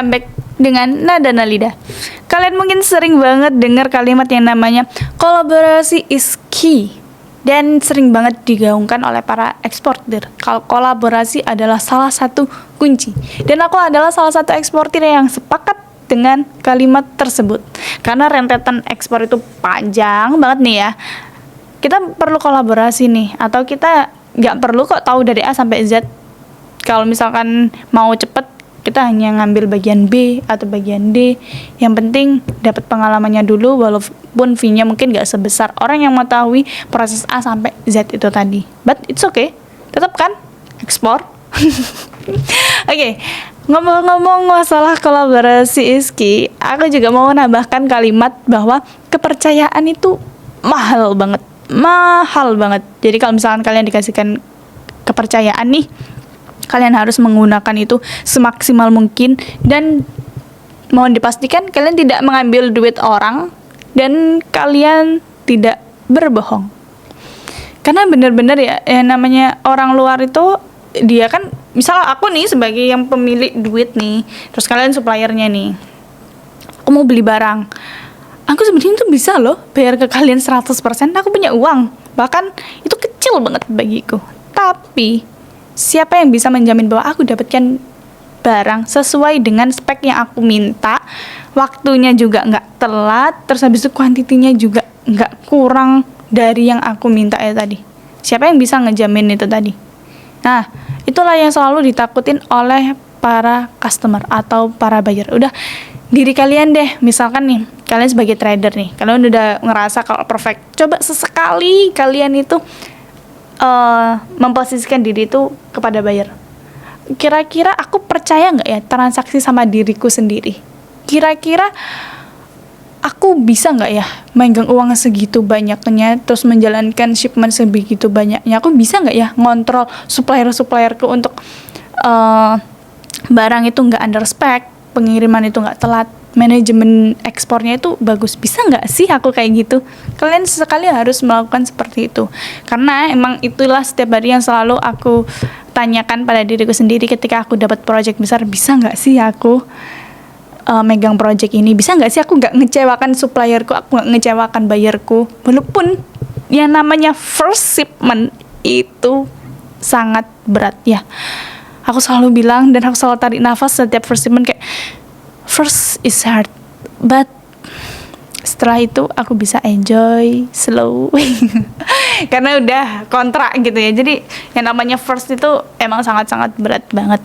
comeback dengan Nada Nalida. Kalian mungkin sering banget dengar kalimat yang namanya kolaborasi is key, dan sering banget digaungkan oleh para eksportir. Kolaborasi adalah salah satu kunci, dan aku adalah salah satu eksportir yang sepakat dengan kalimat tersebut. Karena rentetan ekspor itu panjang banget nih ya. Kita perlu kolaborasi nih, atau kita nggak perlu kok tahu dari A sampai Z. Kalau misalkan mau cepet, kita hanya ngambil bagian B atau bagian D. Yang penting dapat pengalamannya dulu, walaupun fee-nya mungkin nggak sebesar orang yang mengetahui proses A sampai Z itu tadi. But it's okay, tetap kan ekspor. Oke, ngomong-ngomong masalah kolaborasi iski, aku juga mau menambahkan kalimat bahwa kepercayaan itu mahal banget. Jadi kalau misalkan kalian dikasihkan kepercayaan nih, kalian harus menggunakan itu semaksimal mungkin, dan mohon dipastikan kalian tidak mengambil duit orang dan kalian tidak berbohong. Karena benar-benar ya, namanya orang luar itu, dia kan, misal aku nih sebagai yang pemilik duit nih, terus kalian suppliernya nih, aku mau beli barang, aku sebenarnya tuh bisa loh bayar ke kalian 100%, aku punya uang, bahkan itu kecil banget bagiku. Tapi siapa yang bisa menjamin bahwa aku dapatkan barang sesuai dengan spek yang aku minta, waktunya juga nggak telat, terus habis itu kuantitinya juga nggak kurang dari yang aku minta ya tadi. Siapa yang bisa ngejamin itu tadi? Nah, itulah yang selalu ditakutin oleh para customer atau para buyer. Udah, diri kalian deh, misalkan nih, kalian sebagai trader nih, kalian udah ngerasa kalau perfect, coba sesekali kalian itu memposisikan diri itu kepada buyer. Kira-kira aku percaya nggak ya transaksi sama diriku sendiri? Kira-kira aku bisa nggak ya megang uang segitu banyaknya, terus menjalankan shipment sebegitu banyaknya? Aku bisa nggak ya ngontrol supplier-supplierku untuk barang itu nggak under spec, pengiriman itu nggak telat, manajemen ekspornya itu bagus? Bisa nggak sih aku kayak gitu? Kalian sesekali harus melakukan seperti itu, karena emang itulah setiap hari yang selalu aku tanyakan pada diriku sendiri ketika aku dapat project besar. Bisa nggak sih aku megang project ini? Bisa nggak sih aku nggak ngecewakan supplierku, aku nggak ngecewakan bayarku? Walaupun yang namanya first shipment itu sangat berat ya, aku selalu bilang dan aku selalu tarik nafas setiap first shipment, kayak first is hard, but setelah itu aku bisa enjoy slow. Karena udah kontrak gitu ya. Jadi yang namanya first itu emang sangat-sangat berat banget.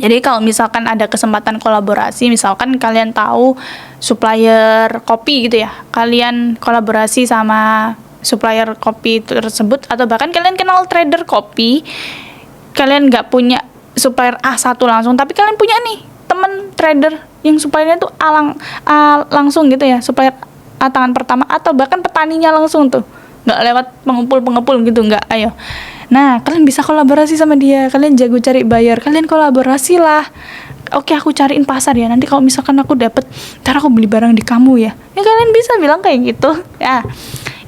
Jadi kalau misalkan ada kesempatan kolaborasi, misalkan kalian tahu supplier kopi gitu ya, kalian kolaborasi sama supplier kopi tersebut, atau bahkan kalian kenal trader kopi, kalian nggak punya supplier A1 langsung, tapi kalian punya nih temen trader yang suppliernya tuh langsung gitu ya, supplier A tangan pertama, atau bahkan petaninya langsung tuh, nggak lewat pengepul gitu, nggak, ayo. Nah, kalian bisa kolaborasi sama dia, kalian jago cari buyer, kalian kolaborasi lah. Oke, aku cariin pasar ya, nanti kalau misalkan aku dapet, ntar aku beli barang di kamu ya. Ya kalian bisa bilang kayak gitu ya.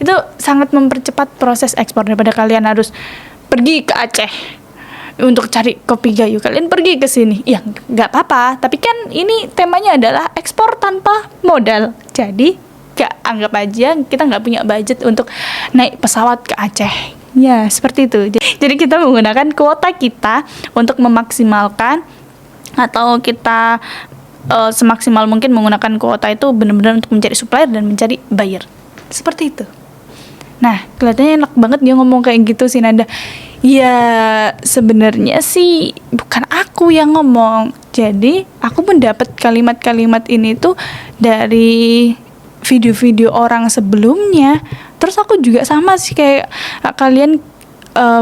Itu sangat mempercepat proses ekspor daripada kalian harus pergi ke Aceh untuk cari kopi gayo, kalian pergi ke sini. Ya nggak apa-apa, tapi kan ini temanya adalah ekspor tanpa modal. Jadi anggap aja kita nggak punya budget untuk naik pesawat ke Aceh. Ya, seperti itu. Jadi kita menggunakan kuota kita untuk memaksimalkan, atau kita semaksimal mungkin menggunakan kuota itu benar-benar untuk mencari supplier dan mencari buyer. Seperti itu. Nah, kelihatannya enak banget dia ngomong kayak gitu sih, Nada. Ya, sebenarnya sih bukan aku yang ngomong. Jadi, aku pun dapat kalimat-kalimat ini tuh dari video-video orang sebelumnya. Terus aku juga sama sih kayak kalian,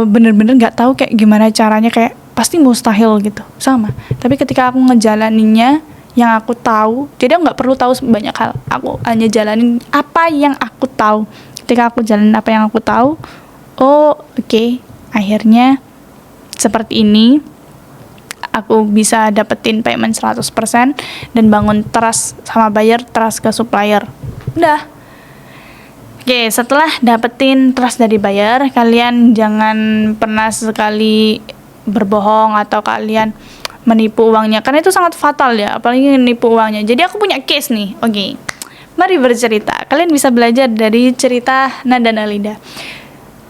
bener-bener nggak tahu kayak gimana caranya, kayak pasti mustahil gitu, sama. Tapi ketika aku ngejalaninnya, yang aku tahu, jadi aku nggak perlu tahu banyak hal, aku hanya jalanin apa yang aku tahu. Ketika aku jalanin apa yang aku tahu, oke, akhirnya seperti ini, aku bisa dapetin payment 100% dan bangun trust sama buyer, trust ke supplier. Udah. Oke, setelah dapetin trust dari buyer, kalian jangan pernah sekali berbohong atau kalian menipu uangnya, karena itu sangat fatal ya, apalagi menipu uangnya. Jadi aku punya case nih. Oke. Mari bercerita. Kalian bisa belajar dari cerita Nada Nalida.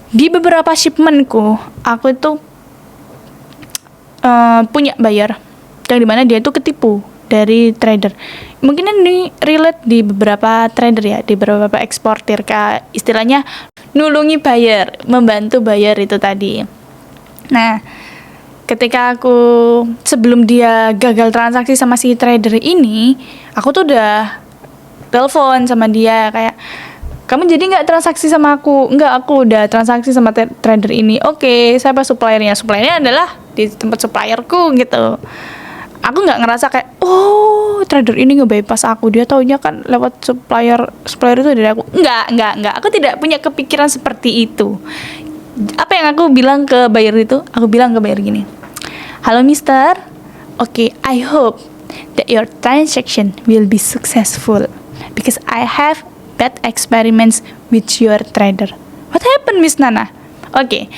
Di beberapa shipmentku, aku itu punya buyer yang dimana dia itu ketipu dari trader. Mungkin ini relate di beberapa trader ya, di beberapa eksportir, kayak istilahnya nulungi buyer, membantu buyer itu tadi. Nah, ketika aku sebelum dia gagal transaksi sama si trader ini, aku tuh udah telepon sama dia kayak, kamu jadi nggak transaksi sama aku? Nggak, aku udah transaksi sama trader ini. Oke, siapa suppliernya? Suppliernya adalah di tempat supplierku gitu. Aku nggak ngerasa kayak, oh trader ini nge-bypass aku, dia taunya kan lewat supplier itu dari aku. Nggak. Aku tidak punya kepikiran seperti itu. Apa yang aku bilang ke buyer itu? Aku bilang ke buyer gini, halo mister, okay, I hope that your transaction will be successful because I have bad experiments with your trader. What happened, Miss Nana? Okay,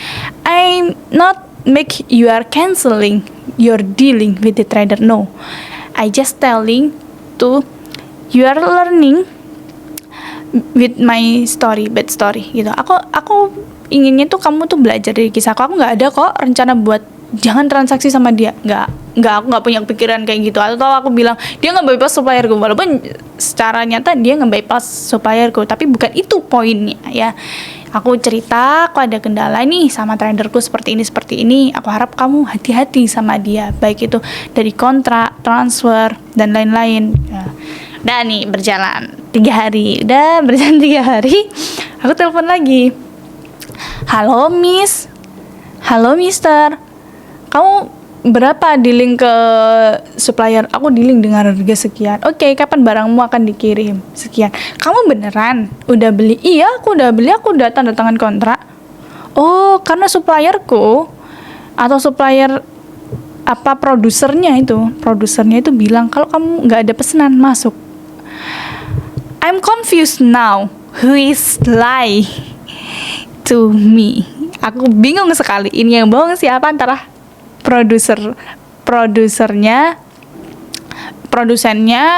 I'm not make you are canceling your dealing with the trader. No, I just telling to you are learning with my story, bad story gitu. Aku inginnya tuh kamu tuh belajar dari kisahku. Aku nggak ada kok rencana buat jangan transaksi sama dia. Nggak, aku nggak punya pikiran kayak gitu. Atau aku bilang dia nge-bypass supplierku, walaupun secara nyata dia nge-bypass supplierku, tapi bukan itu poinnya ya. Aku cerita, aku ada kendala nih sama traderku seperti ini. Aku harap kamu hati-hati sama dia, baik itu dari kontrak, transfer, dan lain-lain ya. Udah nih berjalan 3 hari. Aku telepon lagi. Halo miss, halo mister, kamu berapa dealing ke supplier? Aku dealing dengan harga sekian. Oke, kapan barangmu akan dikirim? Sekian. Kamu beneran udah beli? Iya, aku udah beli, aku udah tanda tangan kontrak. Oh, karena supplierku atau supplier produsernya itu bilang kalau kamu nggak ada pesanan masuk. I'm confused now. Who is lie to me? Aku bingung sekali. Ini yang bohong siapa, antara produsennya,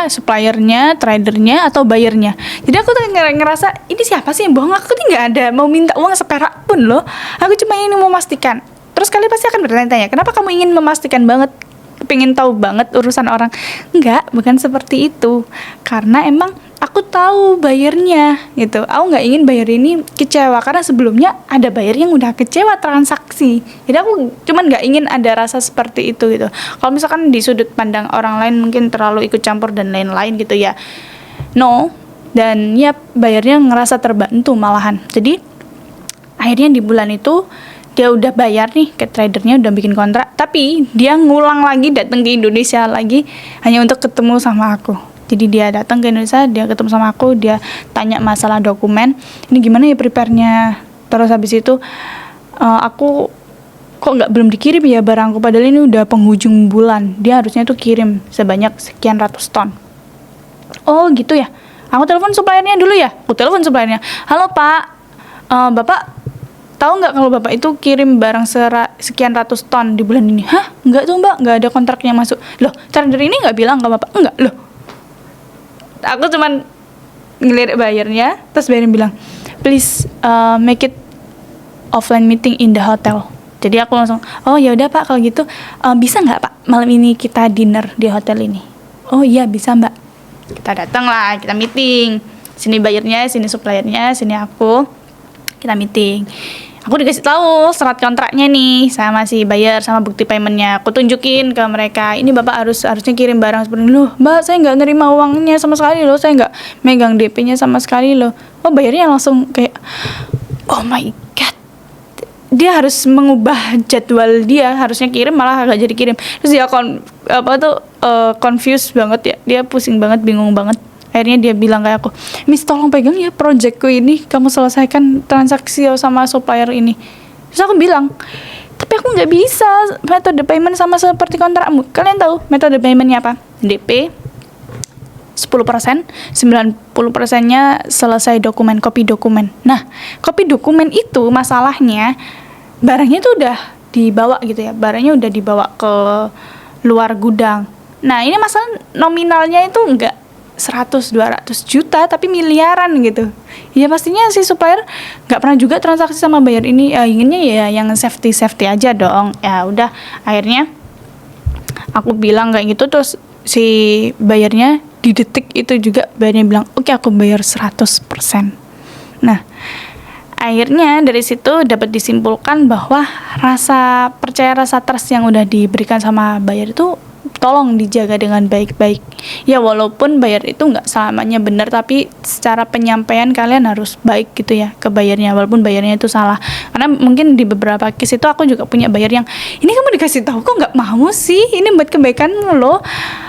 suppliernya, tradernya, atau buyernya. Jadi aku tuh ngerasa ini siapa sih yang bohong? Aku tuh nggak ada mau minta uang seperak pun loh. Aku cuma ingin memastikan. Terus kalian pasti akan bertanya-tanya, kenapa kamu ingin memastikan banget, pengen tahu banget urusan orang? Enggak, bukan seperti itu. Karena emang aku tahu bayarnya gitu. Aku nggak ingin bayar ini kecewa, karena sebelumnya ada bayar yang udah kecewa transaksi. Jadi aku cuman nggak ingin ada rasa seperti itu gitu. Kalau misalkan di sudut pandang orang lain mungkin terlalu ikut campur dan lain-lain gitu ya. No. Dan ya bayarnya ngerasa terbantu malahan. Jadi akhirnya di bulan itu dia udah bayar nih ke tradernya, udah bikin kontrak, tapi dia ngulang lagi datang ke Indonesia lagi hanya untuk ketemu sama aku. Jadi dia datang ke Indonesia, dia ketemu sama aku, dia tanya masalah dokumen, ini gimana ya prepare-nya. Terus habis itu aku kok belum dikirim ya barangku, padahal ini udah penghujung bulan, dia harusnya tuh kirim sebanyak sekian ratus ton. Oh gitu ya, aku telepon suppliernya dulu ya. Aku telepon suppliernya, halo pak, bapak tahu nggak kalau bapak itu kirim barang sekian ratus ton di bulan ini? Hah, nggak tuh mbak, nggak ada kontraknya masuk. Loh, trader ini nggak bilang ke bapak? Enggak loh. Aku cuman ngelirik bayarnya, terus bayarnya bilang, please make it offline meeting in the hotel. Jadi aku langsung, oh ya udah pak, kalau gitu bisa nggak pak malam ini kita dinner di hotel ini? Oh iya bisa mbak. Kita datang lah, kita meeting. Sini bayarnya, sini suppliernya, sini aku. Kita meeting. Aku dikasih tahu surat kontraknya nih sama si buyer sama bukti paymentnya. Aku tunjukin ke mereka, ini bapak harusnya kirim barang seperti ini. Loh mbak, saya nggak nerima uangnya sama sekali loh, saya nggak megang DP-nya sama sekali loh. Oh bayarnya langsung kayak, oh my god, dia harus mengubah jadwal, dia harusnya kirim malah nggak jadi kirim. Terus dia confused banget ya, dia pusing banget, bingung banget. Akhirnya dia bilang kayak aku, miss tolong pegang ya projectku ini, kamu selesaikan transaksi sama supplier ini. Terus aku bilang, tapi aku nggak bisa metode payment sama seperti kontrakmu. Kalian tahu metode paymentnya apa? DP 10%, 90%-nya selesai dokumen, kopi dokumen. Nah, kopi dokumen itu masalahnya barangnya tuh udah dibawa gitu ya, barangnya udah dibawa ke luar gudang. Nah, ini masalah nominalnya itu enggak 100-200 juta tapi miliaran gitu. Ya pastinya si supplier nggak pernah juga transaksi sama buyer ini, inginnya ya yang safety aja dong. Ya udah, akhirnya aku bilang kayak gitu, terus si bayarnya di detik itu juga bayarnya bilang oke, aku bayar 100%. Nah, akhirnya dari situ dapat disimpulkan bahwa rasa percaya, rasa trust yang udah diberikan sama buyer itu tolong dijaga dengan baik-baik. Ya walaupun buyer itu nggak selamanya benar, tapi secara penyampaian kalian harus baik gitu ya ke buyernya, walaupun buyernya itu salah. Karena mungkin di beberapa case itu aku juga punya buyer yang, ini kamu dikasih tahu kok nggak mau sih, ini buat kebaikanmu loh.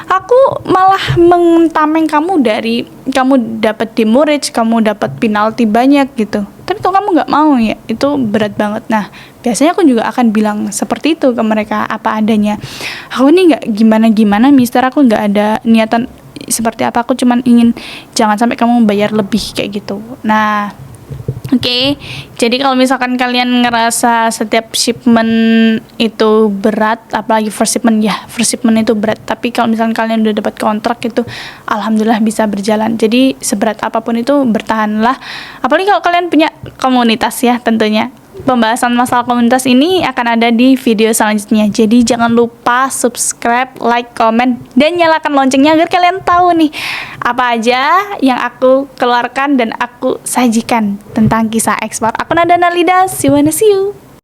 Aku malah mentameng kamu dari kamu dapat demurrage, kamu dapat penalti banyak gitu. Tapi kok kamu nggak mau ya, itu berat banget. Nah, biasanya aku juga akan bilang seperti itu ke mereka apa adanya. Aku nih nggak gimana-gimana, mister, aku nggak ada niatan seperti apa, aku cuman ingin jangan sampai kamu bayar lebih kayak gitu. Nah, oke. Jadi kalau misalkan kalian ngerasa setiap shipment itu berat, apalagi first shipment itu berat. Tapi kalau misalkan kalian udah dapat kontrak itu, alhamdulillah bisa berjalan. Jadi seberat apapun itu bertahanlah. Apalagi kalau kalian punya komunitas ya tentunya. Pembahasan masalah komunitas ini akan ada di video selanjutnya. Jadi jangan lupa subscribe, like, komen, dan nyalakan loncengnya agar kalian tahu nih apa aja yang aku keluarkan dan aku sajikan tentang kisah ekspor. Aku Nada Nalida, see you.